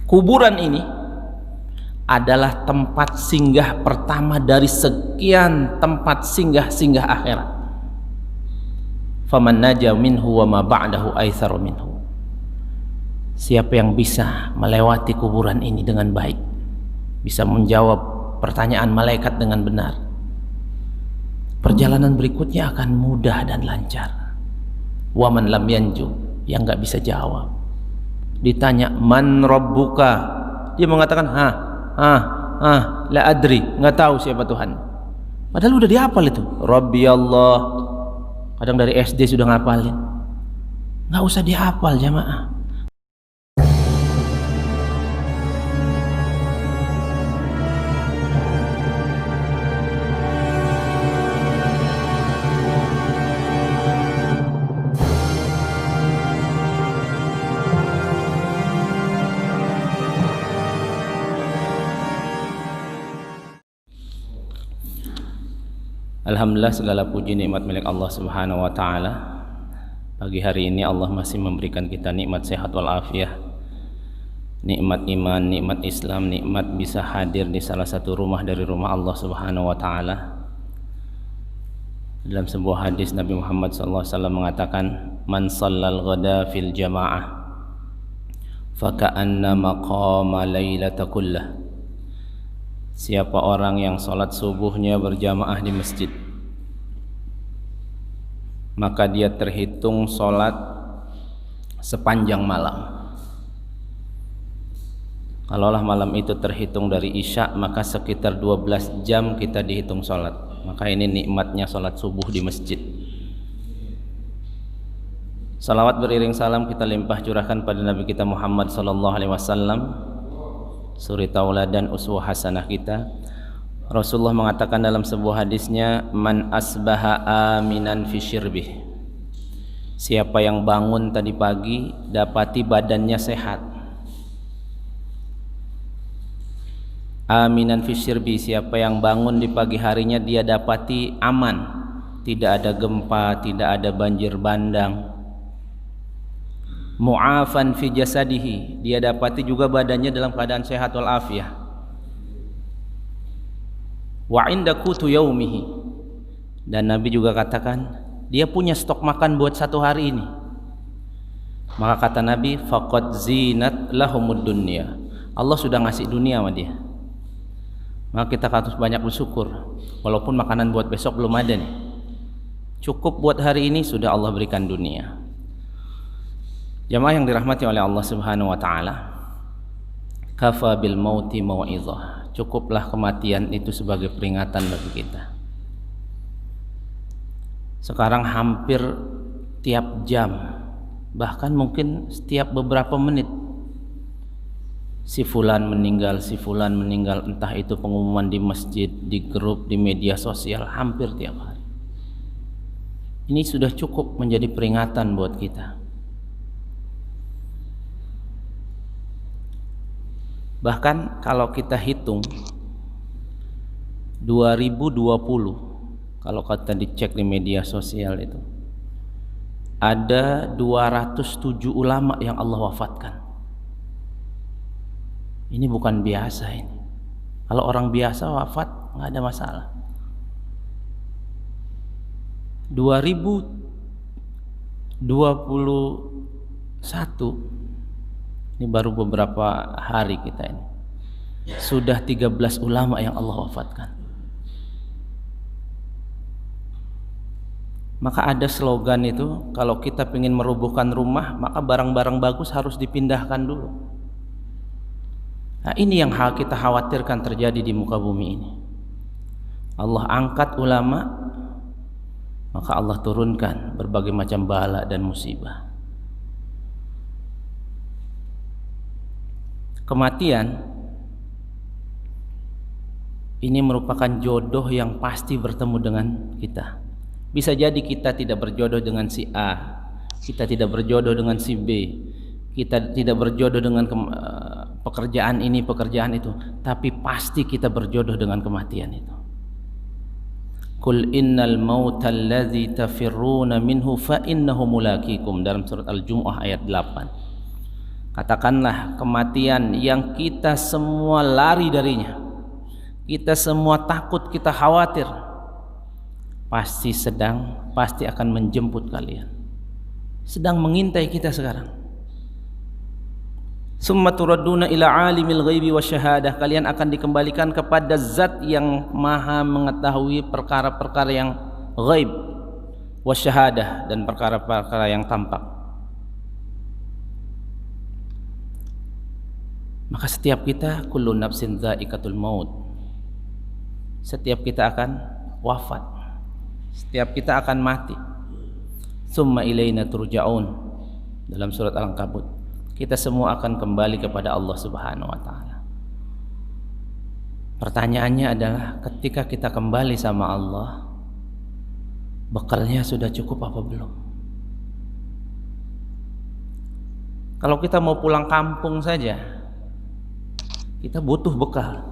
Kuburan ini adalah tempat singgah pertama dari sekian tempat singgah-singgah akhirat. Faman naja minhu wa ma ba'dahu aitsaru minhu. Siapa yang bisa melewati kuburan ini dengan baik, bisa menjawab pertanyaan malaikat dengan benar, perjalanan berikutnya akan mudah dan lancar. Wa man lam yanju, yang enggak bisa jawab, ditanya man rabbuka, dia mengatakan la adri, enggak tahu siapa Tuhan. Padahal udah dihafal itu, Rabbi Allah. Kadang dari SD sudah ngapalin. Enggak usah dihafal jamaah. Alhamdulillah, segala puji nikmat milik Allah Subhanahu wa taala. Pagi hari ini Allah masih memberikan kita nikmat sehat wal afiah, nikmat iman, nikmat Islam, nikmat bisa hadir di salah satu rumah dari rumah Allah Subhanahu wa taala. Dalam sebuah hadis Nabi Muhammad SAW mengatakan, man shallal ghada fil jamaah faka'anna maqama lailata kullah. Siapa orang yang sholat subuhnya berjamaah di masjid, maka dia terhitung sholat sepanjang malam. Kalaulah malam itu terhitung dari isya, maka sekitar 12 jam kita dihitung sholat. Maka ini nikmatnya sholat subuh di masjid. Salawat beriring salam kita limpah curahkan pada Nabi kita Muhammad SAW, suri tauladan uswah hasanah kita. Rasulullah mengatakan dalam sebuah hadisnya, man asbaha aminan fi syirbih. Siapa yang bangun tadi pagi dapati badannya sehat. Aminan fi syirbi, siapa yang bangun di pagi harinya dia dapati aman, tidak ada gempa, tidak ada banjir bandang. Mu'afan fi jasadihi, dia dapati juga badannya dalam keadaan sehat wal afiyah. Wa inda qutu yaumihi, dan Nabi juga katakan dia punya stok makan buat satu hari ini. Maka kata Nabi, faqad zinat lahumud dunya, Allah sudah ngasih dunia sama dia. Maka kita harus banyak bersyukur, walaupun makanan buat besok belum ada nih, cukup buat hari ini sudah Allah berikan dunia. Jamaah yang dirahmati oleh Allah Subhanahu wa taala, kafa bil mauti mau'izah, cukuplah kematian itu sebagai peringatan bagi kita. Sekarang hampir tiap jam, bahkan mungkin setiap beberapa menit, si fulan meninggal, entah itu pengumuman di masjid, di grup, di media sosial, hampir tiap hari. Ini sudah cukup menjadi peringatan buat kita. Bahkan kalau kita hitung 2020, kalau kita dicek di media sosial itu ada 207 ulama yang Allah wafatkan. Ini bukan biasa ini. Kalau orang biasa wafat nggak ada masalah. 2021 ini baru beberapa hari kita ini sudah 13 ulama yang Allah wafatkan. Maka ada slogan itu, kalau kita ingin merobohkan rumah, maka barang-barang bagus harus dipindahkan dulu. Nah, ini yang kita khawatirkan terjadi di muka bumi ini. Allah angkat ulama, maka Allah turunkan berbagai macam bala dan musibah. Kematian ini merupakan jodoh yang pasti bertemu dengan kita. Bisa jadi kita tidak berjodoh dengan si A, kita tidak berjodoh dengan si B, kita tidak berjodoh dengan pekerjaan ini, pekerjaan itu, tapi pasti kita berjodoh dengan kematian itu. Qul innal mautal ladzi tafirruna minhu fa innahu mulaqikum, dalam surat Al-Jumu'ah ayat 8. Katakanlah kematian yang kita semua lari darinya, kita semua takut, kita khawatir, pasti akan menjemput kalian, sedang mengintai kita sekarang. Summa turadduna ila alimil ghaibi wasyahadah, kalian akan dikembalikan kepada zat yang maha mengetahui perkara-perkara yang ghaib, wasyahadah, dan perkara-perkara yang tampak. Maka setiap kita, kullu nafsin dha'iqatul maut, setiap kita akan wafat, setiap kita akan mati. Summa ilaina turja'un, dalam surat Al-Ankabut, kita semua akan kembali kepada Allah Subhanahu wa taala. Pertanyaannya adalah, ketika kita kembali sama Allah, bekalnya sudah cukup apa belum? Kalau kita mau pulang kampung saja, kita butuh bekal.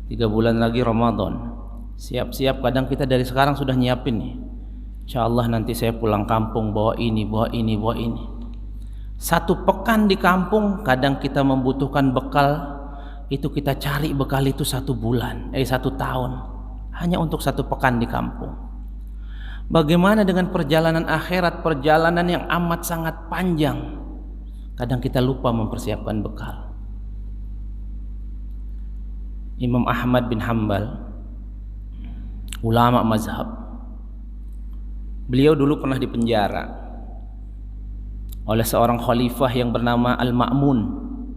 3 bulan lagi Ramadan, siap-siap, kadang kita dari sekarang sudah nyiapin nih, insyaallah nanti saya pulang kampung bawa ini, bawa ini, bawa ini. 1 pekan di kampung, kadang kita membutuhkan bekal itu, kita cari bekal itu 1 tahun hanya untuk 1 pekan di kampung. Bagaimana dengan perjalanan akhirat, perjalanan yang amat sangat panjang? Kadang kita lupa mempersiapkan bekal. Imam Ahmad bin Hanbal, ulama mazhab, beliau dulu pernah dipenjara oleh seorang khalifah yang bernama Al-Ma'mun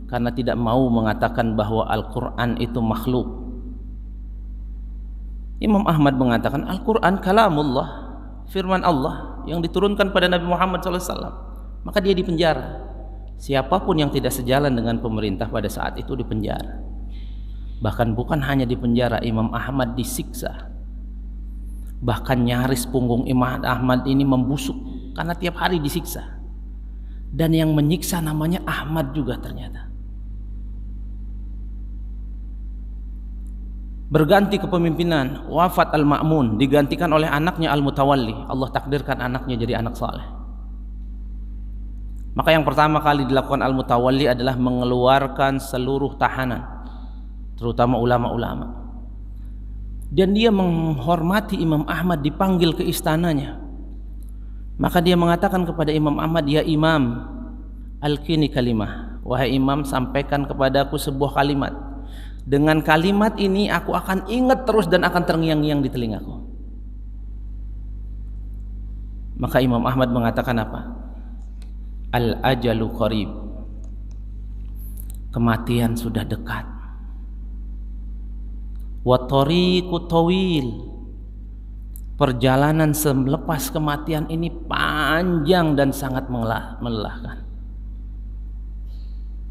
karena tidak mau mengatakan bahwa Al-Quran itu makhluk. Imam Ahmad mengatakan Al-Quran kalamullah, firman Allah yang diturunkan pada Nabi Muhammad SAW. Maka dia dipenjara. Siapapun yang tidak sejalan dengan pemerintah pada saat itu dipenjara. Bahkan bukan hanya dipenjara, Imam Ahmad disiksa. Bahkan nyaris punggung Imam Ahmad ini membusuk karena tiap hari disiksa. Dan yang menyiksa namanya Ahmad juga ternyata. Berganti kepemimpinan, wafat Al-Ma'mun, digantikan oleh anaknya Al-Mutawalli. Allah takdirkan anaknya jadi anak saleh. Maka yang pertama kali dilakukan Al-Mutawalli adalah mengeluarkan seluruh tahanan, terutama ulama-ulama. Dan dia menghormati Imam Ahmad, dipanggil ke istananya. Maka dia mengatakan kepada Imam Ahmad, ya Imam, alqini kalimah, wahai Imam, sampaikan kepadaku sebuah kalimat. Dengan kalimat ini aku akan ingat terus dan akan terngiang-ngiang di telingaku. Maka Imam Ahmad mengatakan apa? Al-ajalu qarib, kematian sudah dekat. Wa tariqu tawil, perjalanan selepas kematian ini panjang dan sangat melelahkan.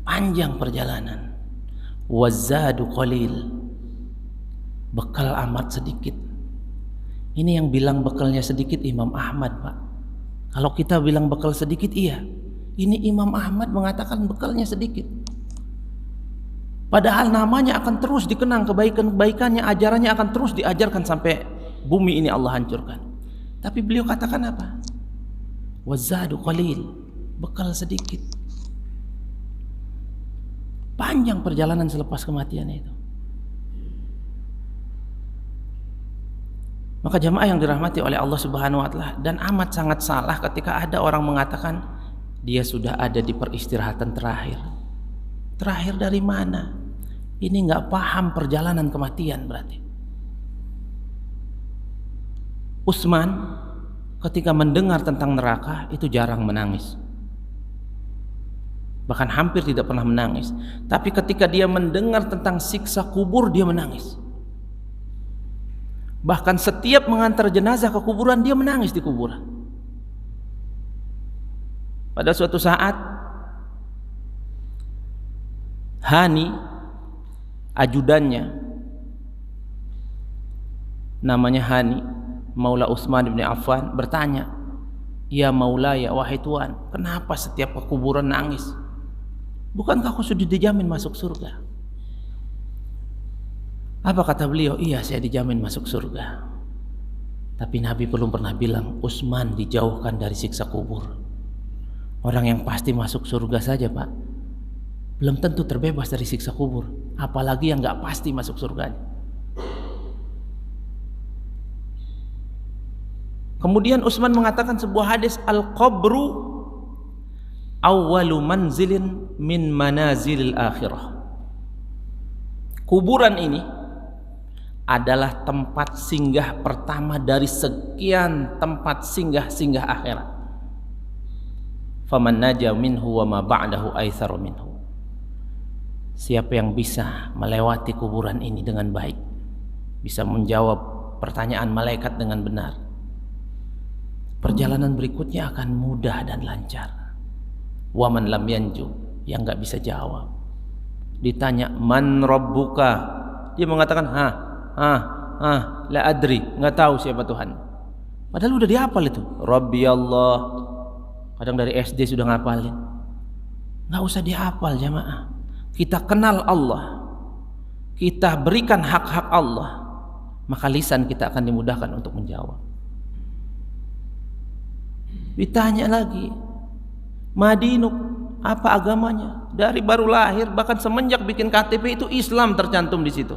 Panjang perjalanan. Wazadu qalil, bekal amat sedikit. Ini yang bilang bekalnya sedikit Imam Ahmad, Pak. Kalau kita bilang bekal sedikit, iya. Ini Imam Ahmad mengatakan bekalnya sedikit. Padahal namanya akan terus dikenang, kebaikan-kebaikannya, ajarannya akan terus diajarkan sampai bumi ini Allah hancurkan. Tapi beliau katakan apa? Wazadu qalil, bekal sedikit. Panjang perjalanan selepas kematian itu. Maka jamaah yang dirahmati oleh Allah Subhanahu wa taala, dan amat sangat salah ketika ada orang mengatakan dia sudah ada di peristirahatan terakhir. Terakhir dari mana? Ini nggak paham perjalanan kematian berarti. Utsman ketika mendengar tentang neraka itu jarang menangis. Bahkan hampir tidak pernah menangis. Tapi ketika dia mendengar tentang siksa kubur, dia menangis. Bahkan setiap mengantar jenazah ke kuburan, dia menangis di kuburan. Pada suatu saat, Hani, ajudannya, namanya Hani, Maula Utsman bin Affan, bertanya, ya Maulaya, wahai Tuan, kenapa setiap ke kuburan nangis? Bukankah aku sudah dijamin masuk surga? Apa kata beliau? Iya, saya dijamin masuk surga. Tapi Nabi belum pernah bilang Utsman dijauhkan dari siksa kubur. Orang yang pasti masuk surga saja, Pak, belum tentu terbebas dari siksa kubur, apalagi yang nggak pasti masuk surga. Kemudian Utsman mengatakan sebuah hadis, al-qabru awwalu manzilin min manazilil akhirah. Kuburan ini adalah tempat singgah pertama dari sekian tempat singgah-singgah akhirat. Faman naja minhu wa ma ba'dahu aitsaru minhu. Siapa yang bisa melewati kuburan ini dengan baik, bisa menjawab pertanyaan malaikat dengan benar, perjalanan berikutnya akan mudah dan lancar. Wa man lam yanju, yang enggak bisa jawab, ditanya man rabbuka, dia mengatakan la adri, enggak tahu siapa Tuhan. Padahal udah dihafal itu, Rabbi Allah. Kadang dari SD sudah ngapalin. Enggak usah dihafal jamaah. Kita kenal Allah, kita berikan hak-hak Allah, maka lisan kita akan dimudahkan untuk menjawab. Ditanya lagi, madinuk, apa agamanya? Dari baru lahir, bahkan semenjak bikin KTP itu Islam tercantum di situ.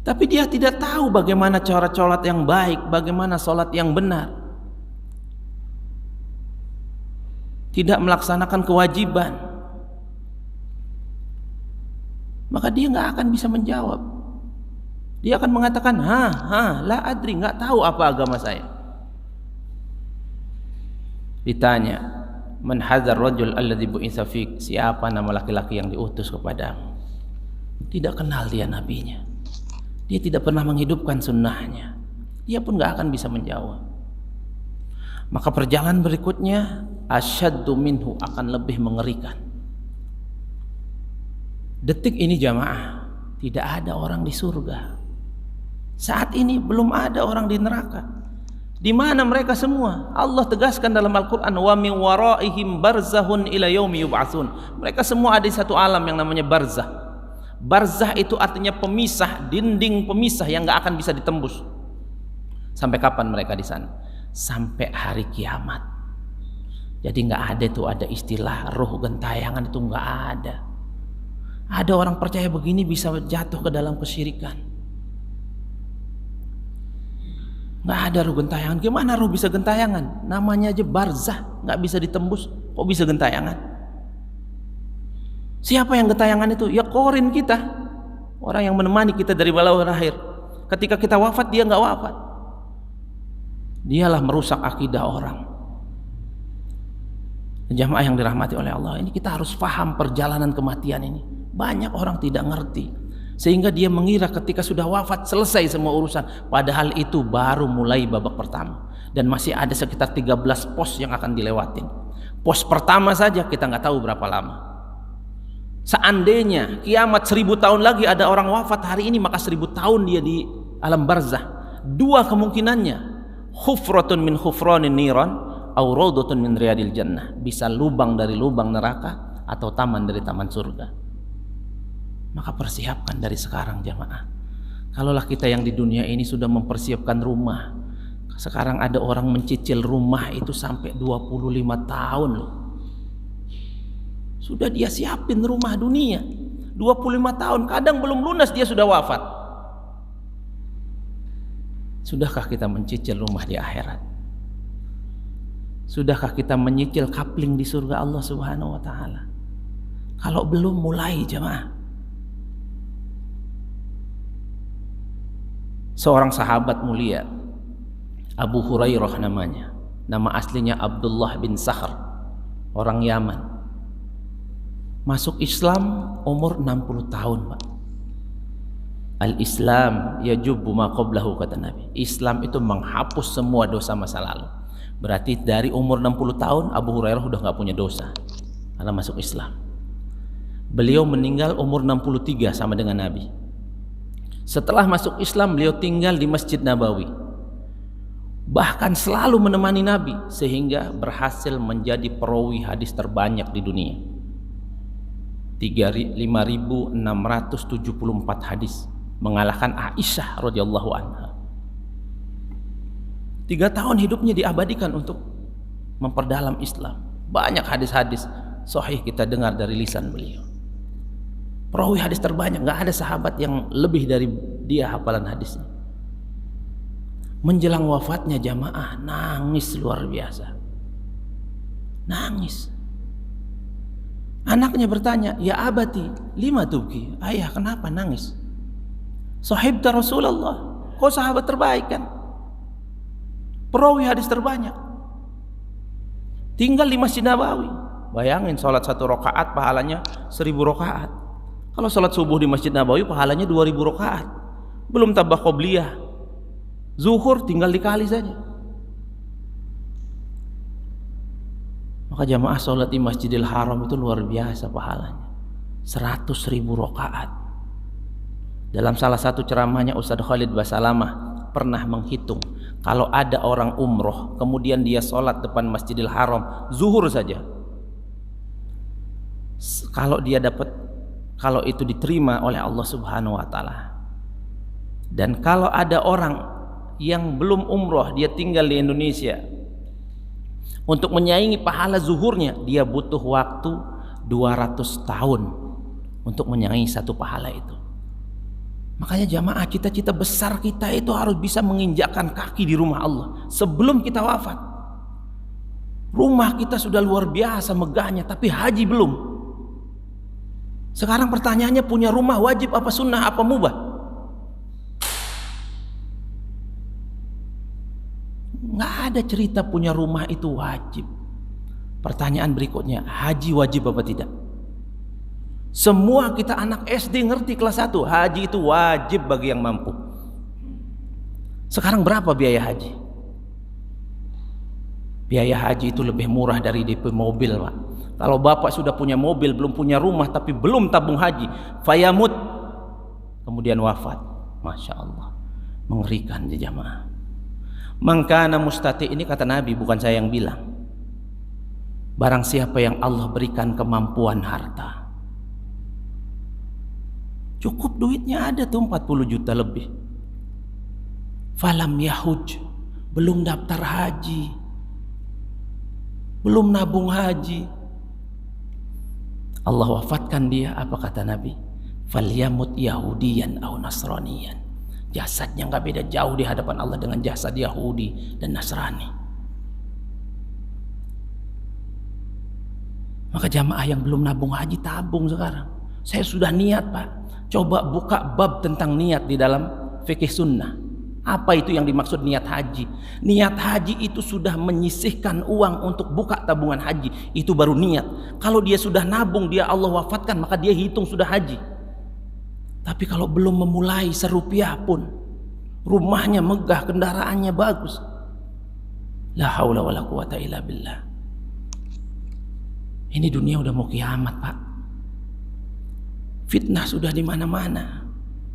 Tapi dia tidak tahu bagaimana cara sholat yang baik, bagaimana sholat yang benar. Tidak melaksanakan kewajiban, maka dia nggak akan bisa menjawab. Dia akan mengatakan la adri, nggak tahu apa agama saya. Ditanya, man hadzal rajul alladzi bu'itsa fik, siapa nama laki-laki yang diutus kepadamu? Tidak kenal dia nabinya, dia tidak pernah menghidupkan sunnahnya, dia pun nggak akan bisa menjawab. Maka perjalanan berikutnya asyaddu minhu, akan lebih mengerikan. Detik ini jamaah, tidak ada orang di surga. Saat ini belum ada orang di neraka. Di mana mereka semua? Allah tegaskan dalam Al-Quran, wa min waraihim barzahun ila yaumi yub'atsun. Mereka semua ada di satu alam yang namanya barzah. Barzah itu artinya pemisah, dinding pemisah yang gak akan bisa ditembus. Sampai kapan mereka di sana? Sampai hari kiamat. Jadi nggak ada itu, ada istilah ruh gentayangan itu nggak ada. Ada orang percaya begini bisa jatuh ke dalam kesyirikan. Nggak ada ruh gentayangan. Gimana ruh bisa gentayangan? Namanya aja barzah, nggak bisa ditembus. Kok bisa gentayangan? Siapa yang gentayangan itu? Ya korin kita, orang yang menemani kita dari balau lahir. Ketika kita wafat, dia nggak wafat. Dialah merusak akidah orang. Jamaah yang dirahmati oleh Allah, ini kita harus paham perjalanan kematian ini. Banyak orang tidak ngerti, sehingga dia mengira ketika sudah wafat selesai semua urusan. Padahal itu baru mulai babak pertama, dan masih ada sekitar 13 pos yang akan dilewatin. Pos pertama saja kita nggak tahu berapa lama. Seandainya kiamat 1000 tahun lagi ada orang wafat hari ini, maka 1000 tahun dia di alam barzah. Dua kemungkinannya, khufratun min khufranin niran au rawdatun min riyadil jannah. Bisa lubang dari lubang neraka atau taman dari taman surga. Maka persiapkan dari sekarang jamaah. Kalaulah kita yang di dunia ini sudah mempersiapkan rumah, sekarang ada orang mencicil rumah itu sampai 25 tahun loh. Sudah dia siapin rumah dunia 25 tahun, kadang belum lunas dia sudah wafat. Sudahkah kita mencicil rumah di akhirat? Sudahkah kita menyicil kapling di surga Allah Subhanahu wa taala? Kalau belum, mulai jemaah. Seorang sahabat mulia, Abu Hurairah namanya, nama aslinya Abdullah bin Sahr, orang Yaman. Masuk Islam umur 60 tahun, Pak. Al-Islam yajubbu ma qablahu, kata Nabi. Islam itu menghapus semua dosa masa lalu. Berarti dari umur 60 tahun Abu Hurairah udah gak punya dosa karena masuk Islam. Beliau meninggal umur 63 sama dengan Nabi. Setelah masuk Islam beliau tinggal di Masjid Nabawi, bahkan selalu menemani Nabi, sehingga berhasil menjadi perawi hadis terbanyak di dunia. 5.674 hadis, mengalahkan Aisyah radhiyallahu anha. 3 tahun hidupnya diabadikan untuk memperdalam Islam. Banyak hadis-hadis sahih kita dengar dari lisan beliau. Perawi hadis terbanyak, nggak ada sahabat yang lebih dari dia hafalan hadisnya. Menjelang wafatnya jamaah nangis luar biasa. Nangis. Anaknya bertanya, "Ya abati, lima tubki?" Ayah, kenapa nangis? Sahibta Rasulullah, kau sahabat terbaik kan? Perawi hadis terbanyak. Tinggal di Masjid Nabawi. Bayangin sholat 1 rakaat pahalanya 1000 rakaat. Kalau sholat subuh di Masjid Nabawi pahalanya 2000 rakaat. Belum tambah qobliyah. Zuhur tinggal dikali saja. Maka jamaah sholat di Masjidil Haram itu luar biasa pahalanya. 100.000 rakaat. Dalam salah satu ceramahnya Ustadz Khalid Basalamah pernah menghitung, kalau ada orang umroh kemudian dia sholat depan Masjidil Haram zuhur saja, kalau dia dapat, kalau itu diterima oleh Allah Subhanahu wa taala. Dan kalau ada orang yang belum umroh, dia tinggal di Indonesia, untuk menyaingi pahala zuhurnya dia butuh waktu 200 tahun untuk menyaingi satu pahala itu. Makanya jamaah, cita-cita besar kita itu harus bisa menginjakkan kaki di rumah Allah sebelum kita wafat. Rumah kita sudah luar biasa megahnya, tapi haji belum. Sekarang pertanyaannya, punya rumah wajib apa sunnah apa mubah? Nggak ada cerita punya rumah itu wajib. Pertanyaan berikutnya, haji wajib apa tidak? Semua kita anak SD ngerti kelas 1, haji itu wajib bagi yang mampu. Sekarang berapa biaya haji? Biaya haji itu lebih murah dari DP mobil, Pak. Kalau bapak sudah punya mobil, belum punya rumah, tapi belum tabung haji, fayamut, kemudian wafat, Masya Allah, mengerikan ya jamaah. Mangkana mustati, ini kata Nabi, bukan saya yang bilang. Barang siapa yang Allah berikan kemampuan harta, cukup duitnya ada tuh 40 juta lebih, falam yahuj, belum daftar haji, belum nabung haji, Allah wafatkan dia, apa kata Nabi? Falyamut yahudiyan au nasraniyan. Jasadnya nggak beda jauh di hadapan Allah dengan jasad Yahudi dan Nasrani. Maka jamaah yang belum nabung haji, tabung sekarang. Saya sudah niat, Pak. Coba buka bab tentang niat di dalam fikih sunnah. Apa itu yang dimaksud niat haji? Niat haji itu sudah menyisihkan uang untuk buka tabungan haji, itu baru niat. Kalau dia sudah nabung, dia Allah wafatkan, maka dia hitung sudah haji. Tapi kalau belum memulai serupiah pun, rumahnya megah, kendaraannya bagus, la haula wala quwata illa billah. Ini dunia udah mau kiamat, Pak. Fitnah sudah di mana-mana.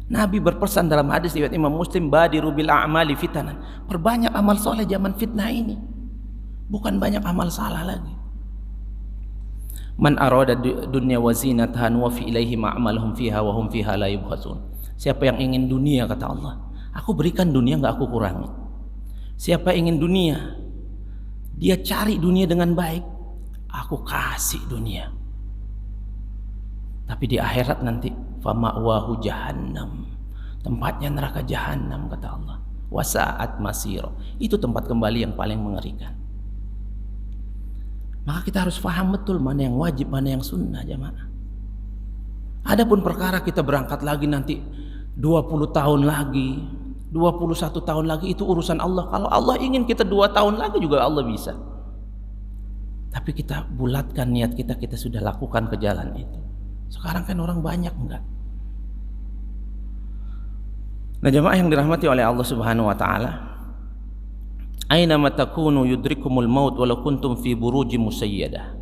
Nabi berpesan dalam hadis riwayat Imam Muslim, badiru bil a'mali fitanan. Perbanyak amal soleh zaman fitnah ini, bukan banyak amal salah lagi. Man arada dunya wa zinataha wa fi ilaihi ma'amaluhum fiha wa hum fiha la yubkhasun. Siapa yang ingin dunia, kata Allah, aku berikan dunia, enggak aku kurangi. Siapa ingin dunia, dia cari dunia dengan baik, aku kasih dunia. Tapi di akhirat nanti, fama'wahu jahannam, tempatnya neraka jahannam, kata Allah. Wasa'at masiro, itu tempat kembali yang paling mengerikan. Maka kita harus paham betul mana yang wajib, mana yang sunnah, jamaah. Adapun perkara kita berangkat lagi nanti 20 tahun lagi, 21 tahun lagi, itu urusan Allah. Kalau Allah ingin kita 2 tahun lagi juga Allah bisa. Tapi kita bulatkan niat kita, kita sudah lakukan ke jalan itu. Sekarang kan orang banyak enggak. Nah jamaah yang dirahmati oleh Allah Subhanahu wa taala, aina ma takunu yudrikumul maut walau kuntum fi burujim musayyadah.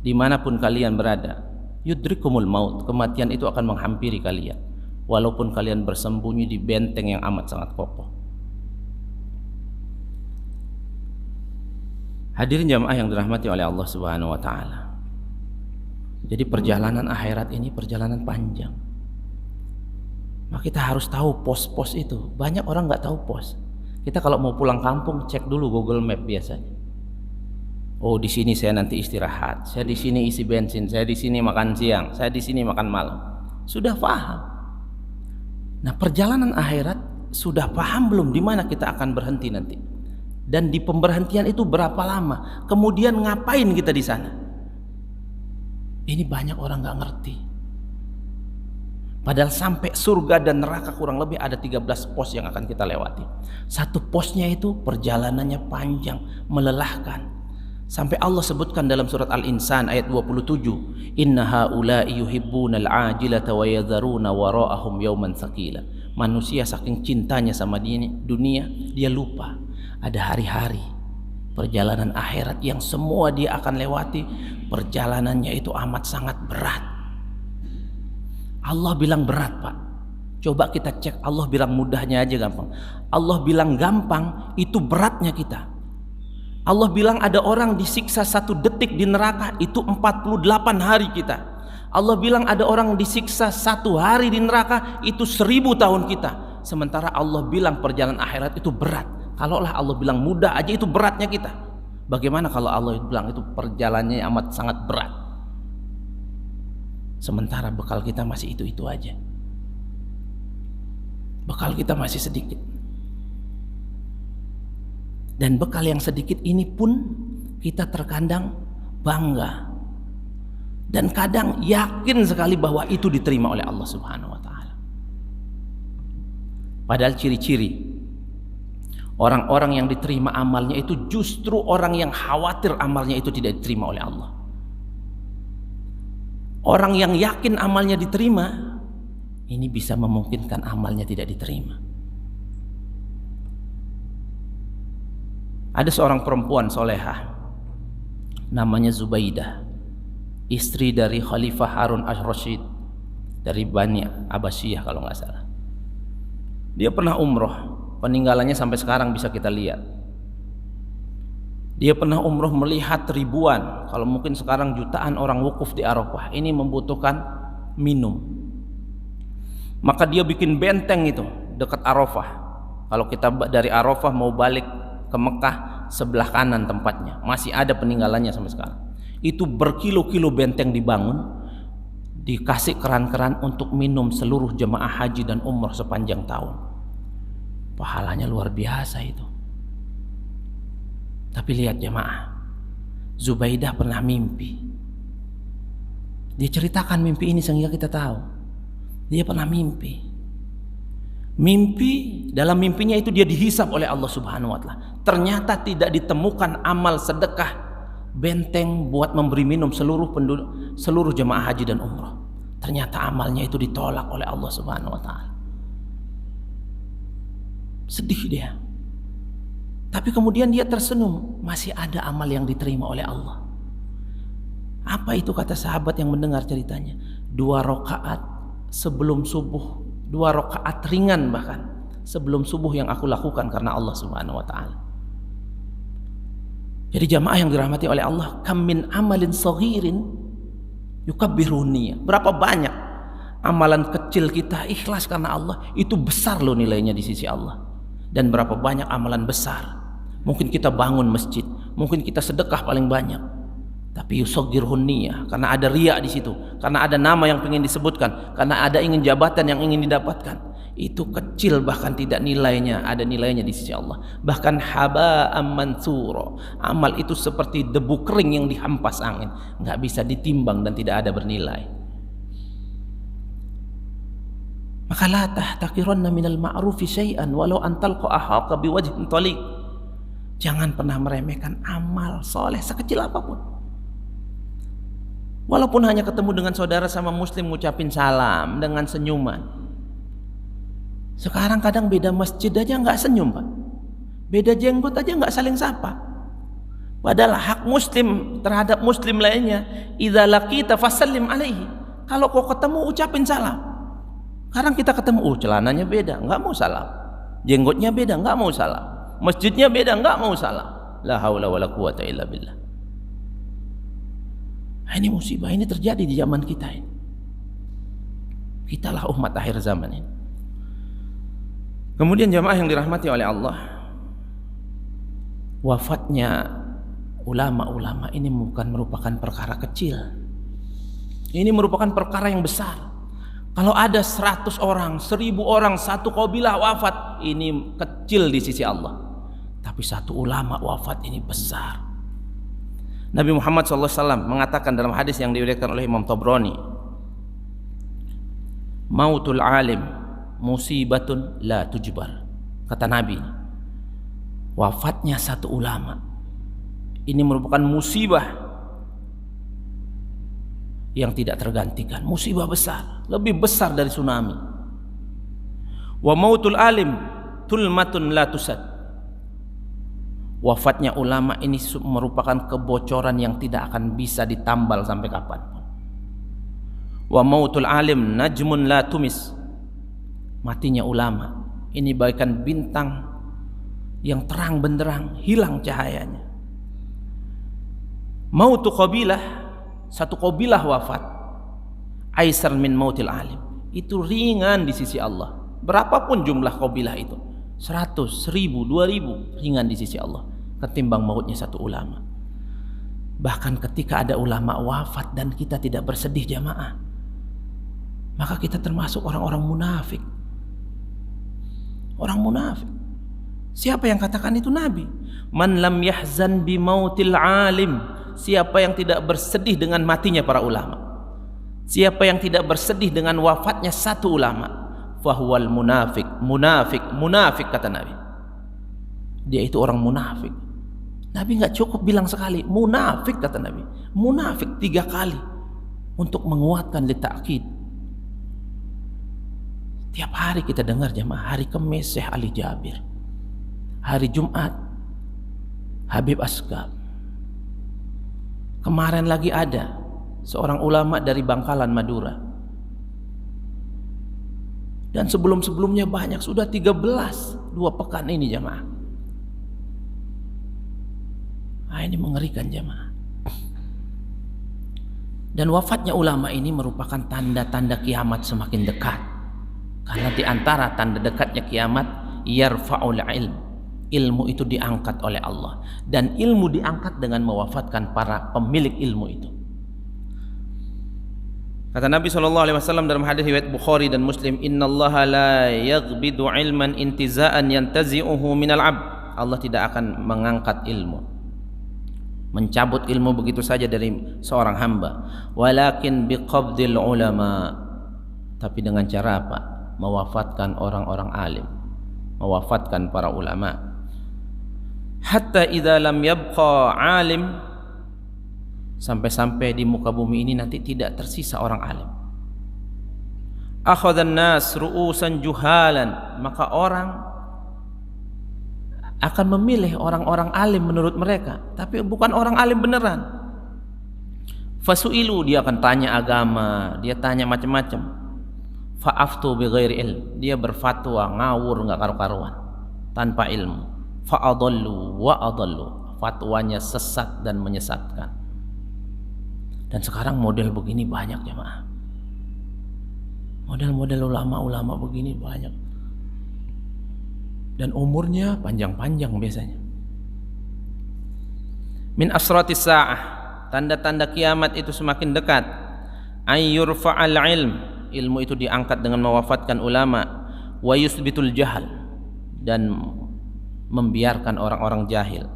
Dimanapun kalian berada, yudrikumul maut, kematian itu akan menghampiri kalian, walaupun kalian bersembunyi di benteng yang amat sangat kokoh. Hadirin jamaah yang dirahmati oleh Allah Subhanahu wa taala. Jadi perjalanan akhirat ini perjalanan panjang. Maka kita harus tahu pos-pos itu. Banyak orang nggak tahu pos. Kita kalau mau pulang kampung cek dulu Google Map biasanya. Oh, di sini saya nanti istirahat, saya di sini isi bensin, saya di sini makan siang, saya di sini makan malam. Sudah paham. Nah, perjalanan akhirat sudah paham belum di mana kita akan berhenti nanti? Dan di pemberhentian itu berapa lama? Kemudian ngapain kita di sana? Ini banyak orang nggak ngerti. Padahal sampai surga dan neraka kurang lebih ada 13 pos yang akan kita lewati. Satu posnya itu perjalanannya panjang, melelahkan. Sampai Allah sebutkan dalam surat Al-Insan ayat 27, Inna haula'i yuhibbunal ajilata wa yadharuna wara'ahum yawman tsaqila. Manusia saking cintanya sama dunia, dia lupa ada hari-hari perjalanan akhirat yang semua dia akan lewati. Perjalanannya itu amat sangat berat. Allah bilang berat, Pak. Coba kita cek, Allah bilang mudahnya aja gampang. Allah bilang gampang, itu beratnya kita. Allah bilang ada orang disiksa 1 detik di neraka, itu 48 hari kita. Allah bilang ada orang disiksa 1 hari di neraka, itu 1000 tahun kita. Sementara Allah bilang perjalanan akhirat itu berat. Kalaulah Allah bilang mudah aja, itu beratnya kita. Bagaimana kalau Allah bilang itu perjalanannya amat sangat berat? Sementara bekal kita masih itu-itu aja. Bekal kita masih sedikit. Dan bekal yang sedikit ini pun kita terkadang bangga. Dan kadang yakin sekali bahwa itu diterima oleh Allah Subhanahu wa taala. Padahal ciri-ciri orang-orang yang diterima amalnya itu justru orang yang khawatir amalnya itu tidak diterima oleh Allah. Orang yang yakin amalnya diterima, ini bisa memungkinkan amalnya tidak diterima. Ada seorang perempuan solehah, namanya Zubaidah, istri dari Khalifah Harun Ar-Rasyid dari Bani Abbasiyah kalau nggak salah. Dia pernah umroh, peninggalannya sampai sekarang bisa kita lihat. Dia pernah umroh melihat ribuan, kalau mungkin sekarang jutaan orang wukuf di Arafah. Ini membutuhkan minum. Maka dia bikin benteng itu dekat Arafah. Kalau kita dari Arafah mau balik ke Mekah, sebelah kanan tempatnya, masih ada peninggalannya sampai sekarang. Itu berkilo-kilo benteng dibangun, dikasih keran-keran untuk minum seluruh jemaah haji dan umroh sepanjang tahun. Pahalanya luar biasa itu. Tapi lihat jemaah, Zubaidah pernah mimpi. Dia ceritakan mimpi ini sehingga kita tahu. Dia pernah mimpi. Dalam mimpinya itu dia dihisab oleh Allah Subhanahu wa taala. Ternyata tidak ditemukan amal sedekah benteng buat memberi minum seluruh jemaah haji dan umrah. Ternyata amalnya itu ditolak oleh Allah Subhanahu wa taala. Sedih dia. Tapi kemudian dia tersenyum, masih ada amal yang diterima oleh Allah. Apa itu kata sahabat yang mendengar ceritanya? 2 rakaat sebelum subuh, 2 rakaat ringan bahkan sebelum subuh yang aku lakukan karena Allah Subhanahu wa taala. Jadi jamaah yang dirahmati oleh Allah, kam min amalin saghirin yukabbiruni. Berapa banyak amalan kecil kita ikhlas karena Allah, itu besar loh nilainya di sisi Allah. Dan berapa banyak amalan besar. Mungkin kita bangun masjid, mungkin kita sedekah paling banyak, tapi yusaghirun niyah, karena ada riya di situ, karena ada nama yang ingin disebutkan, karena ada ingin jabatan yang ingin didapatkan. Itu kecil, bahkan tidak nilainya, ada nilainya di sisi Allah. Bahkan haba'am mansura, amal itu seperti debu kering yang dihempas angin, nggak bisa ditimbang dan tidak ada bernilai. Maka la tahtaqiranna minal ma'rufi syai'an walau an talqa ahaqa biwajhin taliq. Jangan pernah meremehkan amal soleh sekecil apapun. Walaupun hanya ketemu dengan saudara sama muslim, ngucapin salam dengan senyuman. Sekarang kadang beda masjid aja nggak senyum, Pak. Beda jenggot aja nggak saling sapa. Padahal hak muslim terhadap muslim lainnya, idza laqita fasallim alaihi. Kalau kau ketemu ucapin salam. Sekarang kita ketemu, celananya beda, nggak mau salam. Jenggotnya beda, nggak mau salam. Masjidnya beda, nggak mau salam. La haula wala quwata illa billah. Ini musibah, ini terjadi di zaman kita ini. Kitalah umat akhir zaman ini. Kemudian jamaah yang dirahmati oleh Allah, wafatnya ulama-ulama ini bukan merupakan perkara kecil. Ini merupakan perkara yang besar. Kalau ada 100 orang, 1000 orang, satu qabilah wafat, ini kecil di sisi Allah. Tapi satu ulama wafat ini besar. Nabi Muhammad SAW mengatakan dalam hadis yang diriwayatkan oleh Imam Tabrani, mautul alim musibatun la tujbar. Kata Nabi, wafatnya satu ulama ini merupakan musibah yang tidak tergantikan, musibah besar, lebih besar dari tsunami. Wa mautul alim tulmatun la tusad. Wafatnya ulama ini merupakan kebocoran yang tidak akan bisa ditambal sampai kapan. Wa mautul alim najmun la tumis. Matinya ulama ini bagaikan bintang yang terang benderang, hilang cahayanya. Mautu qabilah, satu qabilah wafat, aisar min mautil alim, itu ringan di sisi Allah. Berapapun jumlah qabilah itu, 100, 1000, 2000, ringan di sisi Allah ketimbang mautnya satu ulama. Bahkan ketika ada ulama wafat dan kita tidak bersedih jamaah, maka kita termasuk orang-orang munafik. Orang munafik. Siapa yang katakan itu? Nabi. Man lam yahzan bi mautil alim, siapa yang tidak bersedih dengan matinya para ulama, siapa yang tidak bersedih dengan wafatnya satu ulama, fahuwal munafik. Munafik kata Nabi, dia itu orang munafik. Nabi nggak cukup bilang sekali munafik, kata Nabi, munafik 3 kali untuk menguatkan litakid. Tiap hari kita dengar jamaah, hari Kamis Syekh Ali Jabir, hari Jumat Habib Asgab. Kemarin lagi ada seorang ulama dari Bangkalan Madura. Dan sebelum-sebelumnya banyak, sudah 13, 2 pekan ini jamaah. Nah, ini mengerikan jamaah. Dan wafatnya ulama ini merupakan tanda-tanda kiamat semakin dekat. Karena di antara tanda dekatnya kiamat, yarfa'ul ilm, ilmu itu diangkat oleh Allah, dan ilmu diangkat dengan mewafatkan para pemilik ilmu itu. Kata Nabi SAW dalam hadis riwayat Bukhari dan Muslim, innallaha la yaghbidu ilman intiza'an yantazi'uhu minal 'abd. Allah tidak akan mengangkat ilmu, mencabut ilmu begitu saja dari seorang hamba, walakin biqabdil ulama, tapi dengan cara apa? Mewafatkan orang-orang alim, mewafatkan para ulama. Hatta idza lam yabqa alim, sampai-sampai di muka bumi ini nanti tidak tersisa orang alim. Akhadhan nas ru'usan juhalan, maka orang akan memilih orang-orang alim menurut mereka, tapi bukan orang alim beneran. Fasu'ilu, dia akan tanya agama, dia tanya macam-macam. Fa'aftu bighairi ilm, dia berfatwa ngawur nggak karu-karuan tanpa ilmu. Fa'adallu wa adallu, fatwanya sesat dan menyesatkan. Dan sekarang model begini banyak jemaah. Model-model ulama-ulama begini banyak. Dan umurnya panjang-panjang biasanya. Min asratis sa'ah, tanda-tanda kiamat itu semakin dekat. Ayyurfa'al ilm, ilmu itu diangkat dengan mewafatkan ulama. Wa yusbitul jahal, dan membiarkan orang-orang jahil.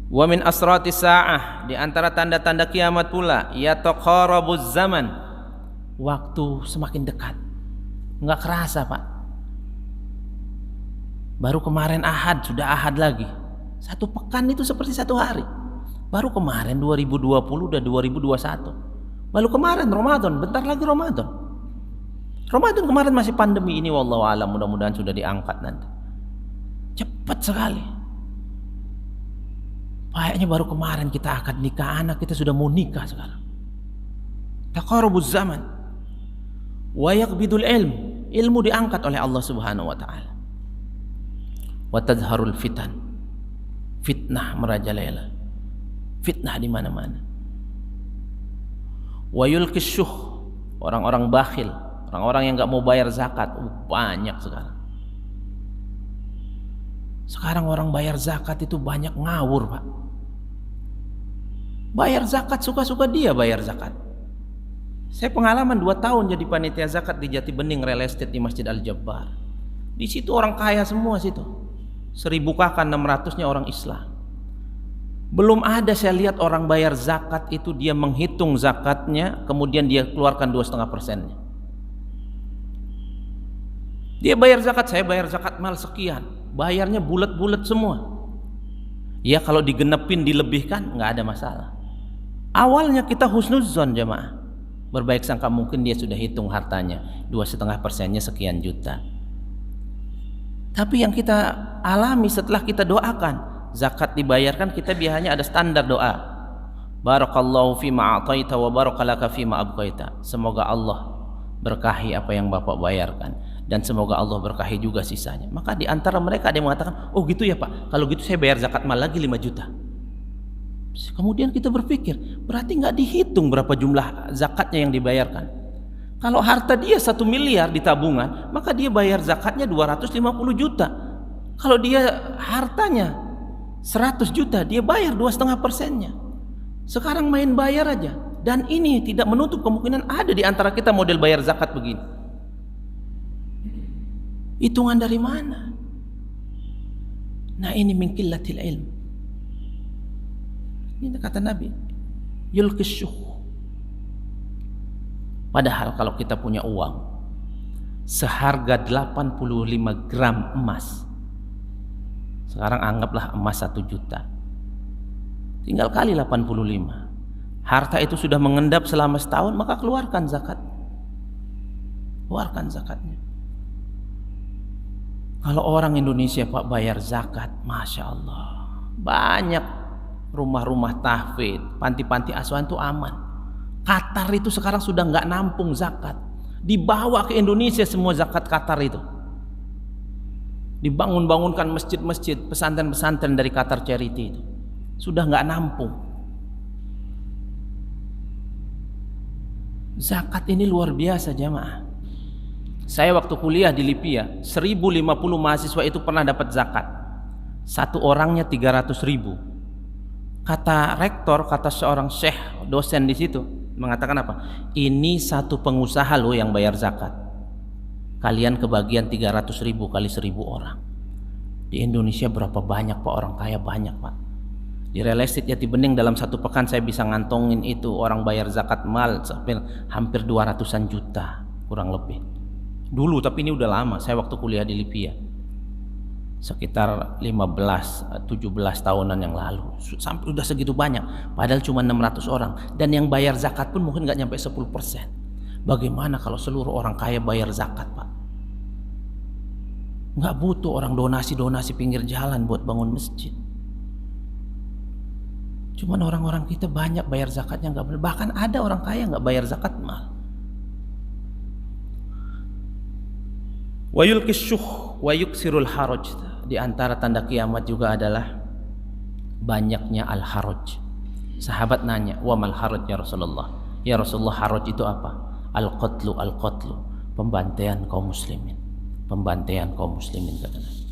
Wa min asratis sa'ah, di antara tanda-tanda kiamat pula, yataqarabuz zaman, waktu semakin dekat. Enggak kerasa Pak, baru kemarin Ahad, sudah Ahad lagi. 1 pekan itu seperti 1 hari. Baru kemarin 2020 udah 2021. Baru kemarin Ramadan, bentar lagi Ramadan. Ramadan kemarin masih pandemi ini, wallahu alam, mudah-mudahan sudah diangkat nanti. Cepat sekali. Kayaknya baru kemarin kita akad nikah anak, kita sudah mau nikah sekarang. Taqarubuz zaman. Wa yaqbidul ilm, ilmu diangkat oleh Allah Subhanahu wa taala. Wa tadharul fitan, fitnah merajalela. Fitnah di mana-mana. Wa yulqis syuh, orang-orang bakhil, orang-orang yang enggak mau bayar zakat, banyak sekarang. Sekarang orang bayar zakat itu banyak ngawur, Pak. Bayar zakat suka-suka dia bayar zakat. Saya pengalaman 2 tahun jadi panitia zakat di Jati Bening Real Estate di Masjid Al-Jabbar. Di situ orang kaya semua situ. 1000 kakak 600-nya orang Islam. Belum ada saya lihat orang bayar zakat itu dia menghitung zakatnya kemudian dia keluarkan 2,5%-nya. Dia bayar zakat, saya bayar zakat mal sekian, bayarnya bulat-bulat semua. Ya kalau digenepin dilebihkan nggak ada masalah. Awalnya kita husnuzon jemaah, berbaik sangka mungkin dia sudah hitung hartanya 2,5%-nya sekian juta. Tapi yang kita alami setelah kita doakan zakat dibayarkan, kita biasanya ada standar doa. Barakallahu fima a'taita wa barakalaka fima abqaita. Semoga Allah berkahi apa yang Bapak bayarkan dan semoga Allah berkahi juga sisanya. Maka di antara mereka ada yang mengatakan, "Oh gitu ya Pak, kalau gitu saya bayar zakat mal lagi 5 juta." Kemudian kita berpikir, berarti nggak dihitung berapa jumlah zakatnya yang dibayarkan. Kalau harta dia 1 miliar di tabungan, maka dia bayar zakatnya 250 juta. Kalau dia hartanya 100 juta, dia bayar 2,5%-nya. Sekarang main bayar aja. Dan ini tidak menutup kemungkinan ada di antara kita model bayar zakat begini. Hitungan dari mana? Nah ini min qillatil ilm. Ini kata Nabi, yulqis syuh. Padahal kalau kita punya uang seharga 85 gram emas, sekarang anggaplah emas 1 juta, tinggal kali 85, harta itu sudah mengendap selama setahun, maka keluarkan zakat. Keluarkan zakatnya. Kalau orang Indonesia Pak bayar zakat, Masya Allah, banyak rumah-rumah tahfidz, panti-panti asuhan itu aman. Qatar itu sekarang sudah nggak nampung zakat, dibawa ke Indonesia semua zakat Qatar itu. Dibangun-bangunkan masjid-masjid, pesantren-pesantren dari Qatar Charity itu sudah nggak nampung. Zakat ini luar biasa jamaah. Saya waktu kuliah di Libya, 1050 mahasiswa itu pernah dapat zakat. Satu orangnya 300.000. Kata rektor, kata seorang syekh dosen di situ mengatakan apa? Ini satu pengusaha loh yang bayar zakat. Kalian kebagian 300.000 kali 1.000 orang. Di Indonesia berapa banyak Pak orang kaya? Banyak Pak. Di Real Estate Jati Bening dalam 1 pekan saya bisa ngantongin itu orang bayar zakat mal hampir 200-an juta kurang lebih. Dulu, tapi ini udah lama, saya waktu kuliah di Libya sekitar 15-17 tahunan yang lalu, sampai udah segitu banyak, padahal cuma 600 orang, dan yang bayar zakat pun mungkin nggak nyampe 10%. Bagaimana kalau seluruh orang kaya bayar zakat Pak? Nggak butuh orang donasi pinggir jalan buat bangun masjid. Cuman orang-orang kita banyak bayar zakatnya nggak benar, bahkan ada orang kaya nggak bayar zakat mal. Wa yulqis syuh wa yuksirul haraj. Di antara tanda kiamat juga adalah banyaknya al-haraj. Sahabat nanya, "Wa mal haraj ya Rasulullah?" Ya Rasulullah, haraj itu apa? Al-qatlu, pembantaian kaum muslimin. Pembantaian kaum muslimin kata Nabi.